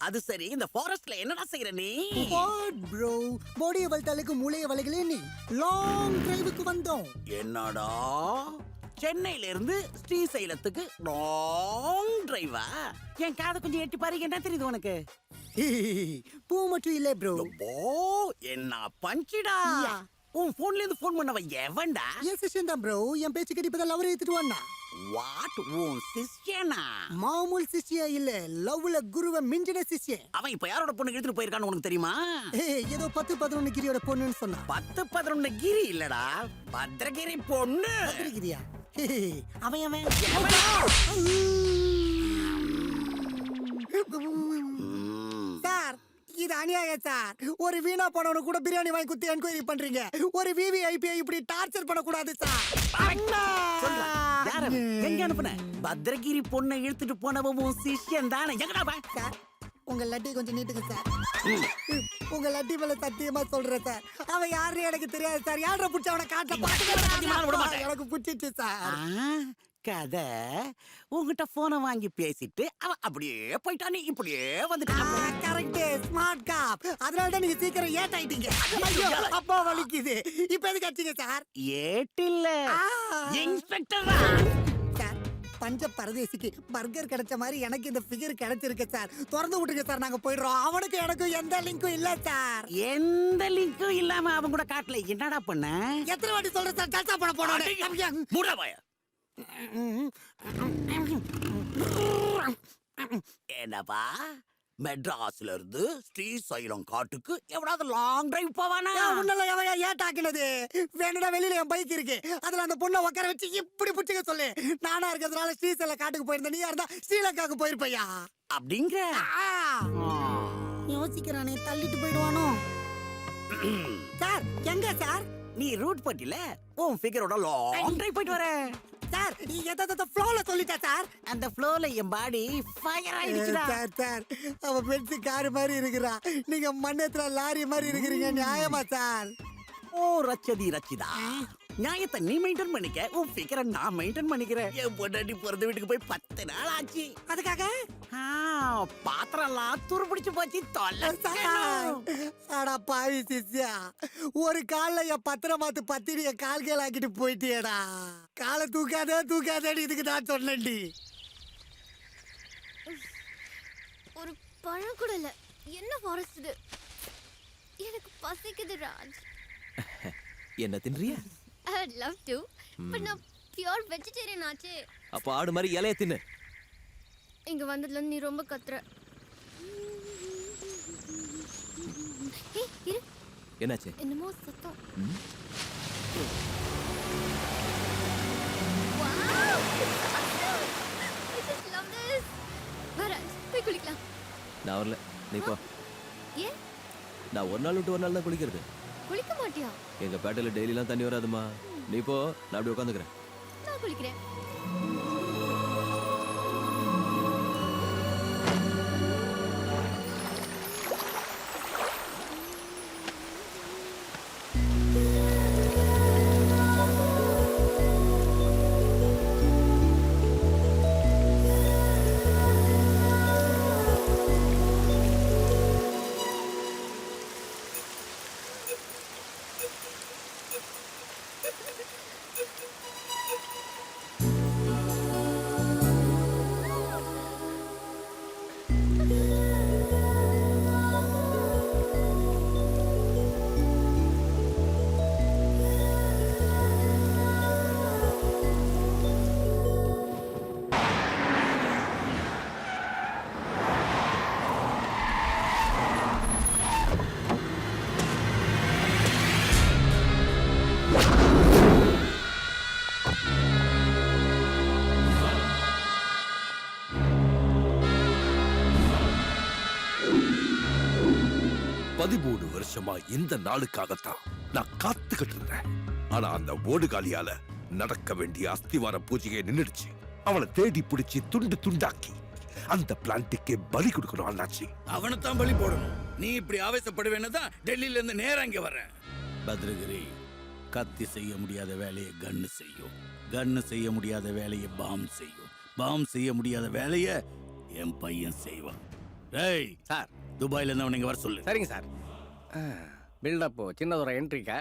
அது சரி, இந்த ஃபாரஸ்ட்ல என்னடா செய்யற நீ? வாட் ப்ரோ, பாடியை வளர்த்தாலுக்கு மூளையை வளைகளே நீ. லாங் டிரைவுக்கு வந்தோம். என்னடா சென்னையில இருந்து ஸ்ரீசைலத்துக்கு லாங் டிரைவா? என் காதை கொஞ்சம் எட்டி பாரு, என்ன தெரியுது உனக்கு? பூ மட்டும் இல்ல ப்ரோ. ஓ, என்ன பஞ்சிடா. உன் போன்ல இருந்து போன் பண்ணவ எவன்டா? என் சிஷ்யன் தான் ப்ரோ. என் பேச்சு கட்டி இப்பதான் லவ் ஏத்துட்டு வந்தா. வாட், உன் சிஷ்யனா? மாமூல் சிஷ்யா இல்ல, லவ்ல குருவை மிஞ்சின சிஷ்யன். அவன் இப்ப யாரோட பொண்ணு எடுத்துட்டு போயிருக்கான்னு உனக்கு தெரியுமா? ஏதோ 10-11 கிரியோட பொண்ணுன்னு சொன்னா. 10-11 கிரி இல்லடா, பத்ரகிரி பொண்ணு. கிரியா? அவன் அவன் சார், இது அநியாயம் சார். ஒரு வீணா போனவனு கூட பிரியாணி வாங்கி குத்தி என்கொயரி பண்றீங்க. ஒரு விவிஐபி இப்படி டார்ச்சர் பண்ண கூடாது சார். எங்க அனுப்புன? பத்ரகிரி பொண்ணை இழுத்துட்டு போனவன் உன் சிஷ்யன் தானே? எங்கடா பா? சார், உங்க லட்டி கொஞ்சம் நீட்டுங்க சார். உங்க லட்டி மேல சத்தியமா சொல்றேன் சார், அவன் யாருன்னு எனக்கு தெரியாது சார். யார புடிச்ச அவனை காட்ட எனக்கு புடிச்சிச்சு சார். கதை உங்ககிட்ட போனை வாங்கி பேசிட்டு அவன் அப்படியே போயிட்டானே, இப்படியே வந்துட்டான். கரெக்ட், ஸ்மார்ட் காப். அதனால தான் நீங்க சீக்கிரம் ஏட் ஆயிட்டீங்க. ஐயோ, அப்பா வலிக்குது. இப்ப எதுக்கு அடிச்சீங்க சார்? ஏட்டில்ல, இன்ஸ்பெக்டர் சார். பஞ்ச பரதேசிக்கு பர்கர் கிடைச்ச மாதிரி எனக்கு இந்த ஃபிகர் கிடைச்சிருக்கு சார். திறந்து விட்டுருங்க சார், நாங்க போயிடுறோம். அவனுக்கு எனக்கும் எந்த லிங்க்கும் இல்ல சார். எந்த லிங்க்கும் இல்லாம அவன் கூட காட்டல. என்னடா பண்ண? எத்தனை வாட்டி சொல்றேன் சார், ஜல்சா பண்ண போனோம். மூடவாய. என்னப்பா, மெட்ராஸ்ல இருந்து ஸ்ரீசைலம் காட்டுக்கு எவ்வளவு லாங் டிரைவ் போவானா? ஏட்டாக்கினது வேணுடா. வெளியில என் பைக் இருக்கு, அதுல அந்த பொண்ணை உட்கார வச்சு இப்படி புடிச்சுக்க சொல்லு. நானா இருக்கிறதுனால ஸ்ரீசைலம் காட்டுக்கு போயிருந்தேன். நீயா இருந்தா ஸ்ரீலங்காவுக்கு போயிருப்பையா அப்படிங்கிற யோசிக்கிறானே, தள்ளிட்டு போயிடுவானோ சார். எங்க சார்? நீ ரூட் பட்டில உன் ஃபிகரோட லாங் டிரைவ் போயிட்டு வர சார். நீங்க எதாவது ஃப்ளோல சொல்லிட்டா சார். அந்த ஃப்ளோல என் பாடி ஃபயர் ஆயிடுச்சுடா. சார் சார், அவ பென்ஸ் கார் மாதிரி இருக்கிறா, நீங்க மண்ணேத்துல லாரி மாதிரி இருக்கிறீங்க. நியாயமா சார்? ஓ ரச்சதி ரச்சிதா, நியாயத்தை நீ மெயின்டைன் பண்ணிக்க, உன் ஃபிகரை நான் மெயின்டைன் பண்ணிக்கிறேன். என் பொண்டாட்டி பிறந்த வீட்டுக்கு போய் 10 நாள் ஆச்சு. அதுக்காக பாத்திரம் எல்லாம் துரு பிடிச்சு போச்சு. அடா பாவி சிஷ்யா, ஒரு கால்ல என் பத்திரமாத்து பத்திரிய கால்கள் ஆக்கிட்டு போயிட்டியடா. காலை தூக்காதேன்னு இதுக்கு நான் சொன்னேன்டி. ஒரு பழம் கூட இல்ல. என்ன ஃபாரஸ்ட் இது? எனக்கு பசிக்குது ராஜ். என்ன தின்றியா? I would love to, but நான் பியூர் வெஜிடேரியன் ஆச்சே. அப்ப ஆடு மாதிரி இலைய தின்னு. இங்க வந்ததுல நீ ரொம்ப கத்துற. இரு. என்னாச்சு? என்னமோ சத்தம். Wow! I just love this. வரேன், போய் குளிக்கலாம். நான் வரல, நீ போ. ஏன்? நான் ஒரு நாள் விட்டு ஒரு நாள் தான் குளிக்கிறது. குளிக்க மாட்டியா? எங்க பேட்டையில டெய்லிலாம் தண்ணி வராதுமா. நீ போ, நான் அப்படி உட்காந்துக்கிறேன். நான் குளிக்கிறேன். வருஷமா இந்த நாளுக்காகத்தான் நான் காத்துக்கிட்டு இருந்தேன். ஆனா அந்த ஓடுகாலியால நடக்க வேண்டிய அஸ்திவார பூஜையை நின்னுடுச்சு. அவனை தேடி பிடிச்சி துண்டு துண்டாக்கி அந்த பிளான்ட்டுக்கே பலி கொடுக்கணும் அண்ணாச்சி. அவனைத்தான் பலி போடணும். நீ இப்படி ஆவேசப்படுவேன்னு தான் டெல்லியில இருந்து நேரா இங்க வரேன். பத்ரகிரி, கத்தி செய்ய முடியாத வேலையை கன்னு செய்யும், கன்னு செய்ய முடியாத வேலையை பாம் செய்யும், பாம் செய்ய முடியாத வேலையை என் பையன் செய்வான். டேய் சார் துபாயில இருந்து அவனை இங்க வர சொல்லு. சரிங்க சார். பில்டப் சின்னதொரு என்ட்ரிக்கா?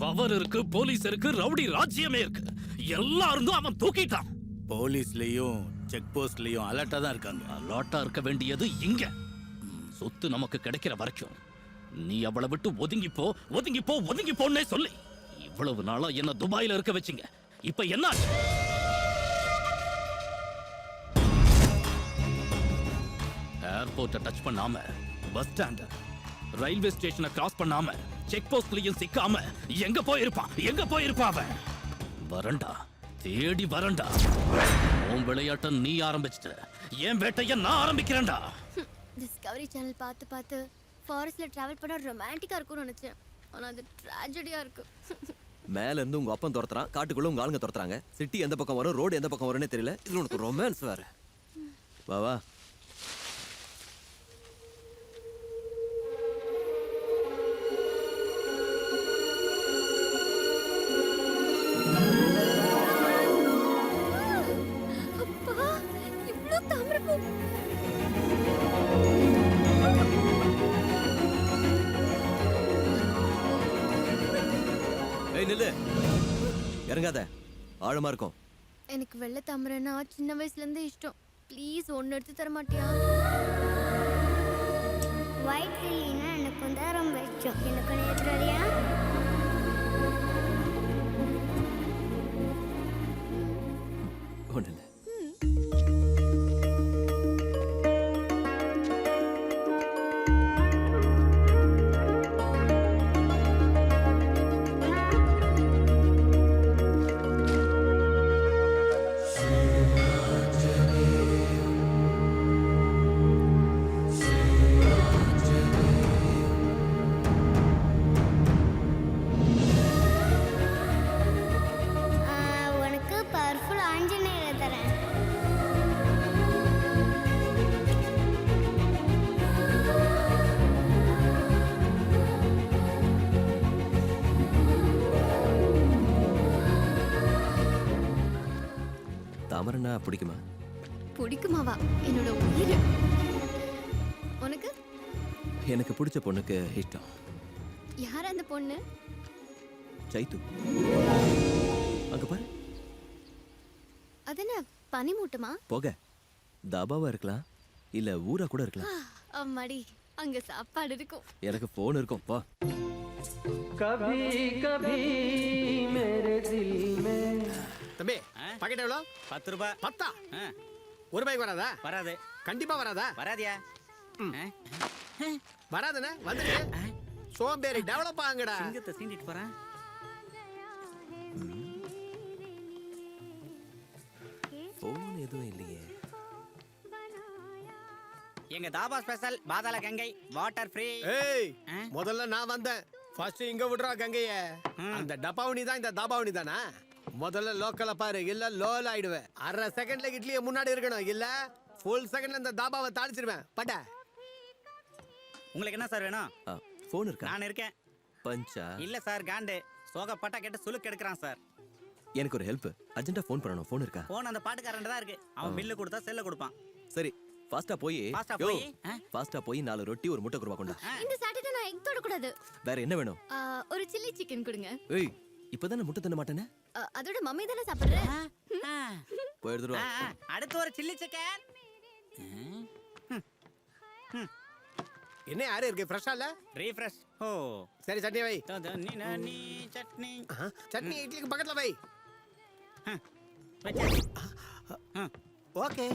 பவர் இருக்கு, போலீஸ் இருக்கு, ரவுடி ராஜ்யமே இருக்கு. எல்லாரும் அவன் தூக்கிட்டான். போலீஸ்லயும் செக் போஸ்ட்லயும் அலர்ட்டா தான் இருக்காங்க. அலாட்டா இருக்க வேண்டியது இங்க. சொத்து நமக்கு கிடைக்கிற வரைக்கும் நீ அவளை விட்டு ஒதுங்கி போ, ஒதுங்கி போ, ஒதுங்கி போன்னே சொல்லி இவ்வளவு நாளா என்ன துபாயில இருக்க வச்சீங்க. இப்ப என்ன ஆச்சு? ஏர்போர்ட்டை டச் பண்ணாம, பஸ் ஸ்டாண்ட், ரயில்வே ஸ்டேஷனை கிராஸ் பண்ணாம, செக் போஸ்ட்லயும் சிக்காம எங்க போயிருப்பான்? எங்க போயிருப்பான் அவன்? வரண்டா, தேடி வரண்டா. உன் விளையாட்ட நீ ஆரம்பிச்சிட்ட, என் வேட்டைய நான் ஆரம்பிக்கிறேன்டா. டிஸ்கவரி சேனல் பார்த்து பார்த்து ஃபாரஸ்ட்ல டிராவல் பண்ண ரொமான்டிக்கா இருக்கும்னு நினைச்சேன். ஆனா அது ட்ராஜடியா இருக்கு. மேல இருந்து உங்க அப்பன் துரத்துறான், காட்டுக்குள்ள உங்க ஆளுங்க துரத்துறாங்க. சிட்டி எந்த பக்கம் வரும், ரோடு எந்த பக்கம் வரும்னே தெரியல. இது உனக்கு ரொமான்ஸ் வேற. வா வா. அப்பா, இவ்ளோ தாமரைப்பூ. ஏய் நில்லு, இறங்காத, ஆழமா இருக்கும். எனக்கு வெள்ளை தாமரைன்னா சின்ன வயசுல இருந்தே இஷ்டம். ப்ளீஸ் ஒன்னு எடுத்து தர மாட்டியா? ஒயிட் லில்லினா எனக்கு தான் ரொம்ப இஷ்டம். எனக்கு நேர்றறியா? ஒண்ணு இல்ல. உனக்கு பவர்ஃபுல் ஆஞ்சநேயரை தரேன். தாமரைன்னா பிடிக்குமா? பிடிக்குமாவா? என்னோட உயிர். உனக்கு? எனக்கு பிடிச்ச பொண்ணுக்கு இஷ்டம். யார் அந்த பொண்ணு? சைத்து. அங்க பாரு. அது என்ன பனிமூட்டமா? போக தாபாவா இருக்கலாம், இல்ல ஊரா கூட இருக்கலாம். அம்மாடி, அங்க சாப்பாடு இருக்கும். எனக்கு போன் இருக்கும். பா. தம்பி பாக்கெட் எவ்வளோ? 10 ரூபாய். 10? ஒரு பைக் வராதா? வராது. கண்டிப்பா வராதா? வராதியா? வராதுண்ணே. வந்துடு. சோம்பேறி டெவலப் ஆகுங்கடா. சிங்கத்தை சீண்டிட்டு போறேன். போன் எதுவும் இல்லையே. எங்க தாபா ஸ்பெஷல் பாதாள கங்கை வாட்டர் ஃப்ரீ. ஏய், முதல்ல நான் வந்தேன். ஃபர்ஸ்ட் இங்க விடுறா கங்கைய. அந்த டப்பாவணி தான் இந்த தாபாவணி தானா? முதல்ல லோக்கல பாரு, இல்ல லோல ஆயிடுவேன். அரை செகண்ட்ல இட்லியை முன்னாடி இருக்கணும், இல்ல ஃபுல் செகண்ட்ல இந்த தாபாவை தாளிச்சிருவேன். பட்ட உங்களுக்கு என்ன சார் வேணும்? போன் இருக்கா? நான் இருக்கேன். பஞ்சா? இல்ல சார், காண்டு சோகப்பட்டா கேட்டு சுலுக்கு எடுக்கிறான் சார். எனக்கு ஒரு ஹெல்ப், அர்ஜென்ட்டா ஃபோன் பண்ணணும். ஃபோன் இருக்கா? போன் அந்த பாட்டுக்காரன் தான் இருக்கு. அவன் பில்லு கொடுத்தா செல்ல கொடுப்பான். சரி, ஃபாஸ்டா போய் Fast ஆ போய், ஃபாஸ்டா போய் 4 ரொட்டி ஒரு முட்டை குருமா கொண்டா. இந்த சாட்டர்டே நான் எக் தொட கூடாது. வேற என்ன வேணும்? ஒரு சில்லி சிக்கன் கொடுங்க. ஏய், இப்பதானே முட்டை தின்ன மாட்டேனே. அதோட மம்மி தானே சாப்பிடுறேன். போய் எடுத்துட்டு வா. அடுத்து ஒரு சில்லி சிக்கன். என்ன யாரு இருக்கு? ஃப்ரெஷ்ஷா இல்ல? ரீஃப்ரெஷ். ஓ சரி, சட்னி வை. நீ சட்னி சட்னி இட்லிக்கு பக்கத்துல வை. வச்சாச்சு. ஓகே.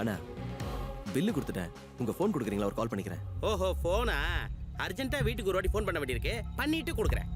அண்ணா, பில்லு கொடுத்துட்டேன். உங்க ஃபோன் கொடுக்குறீங்களா ஒரு கால் பண்ணிக்கிறேன். ஓஹோ போனா அர்ஜென்ட்டா வீட்டுக்கு ஒரு வாட்டி ஃபோன் பண்ண வேண்டியிருக்கு, பண்ணிட்டு கொடுக்குறேன்.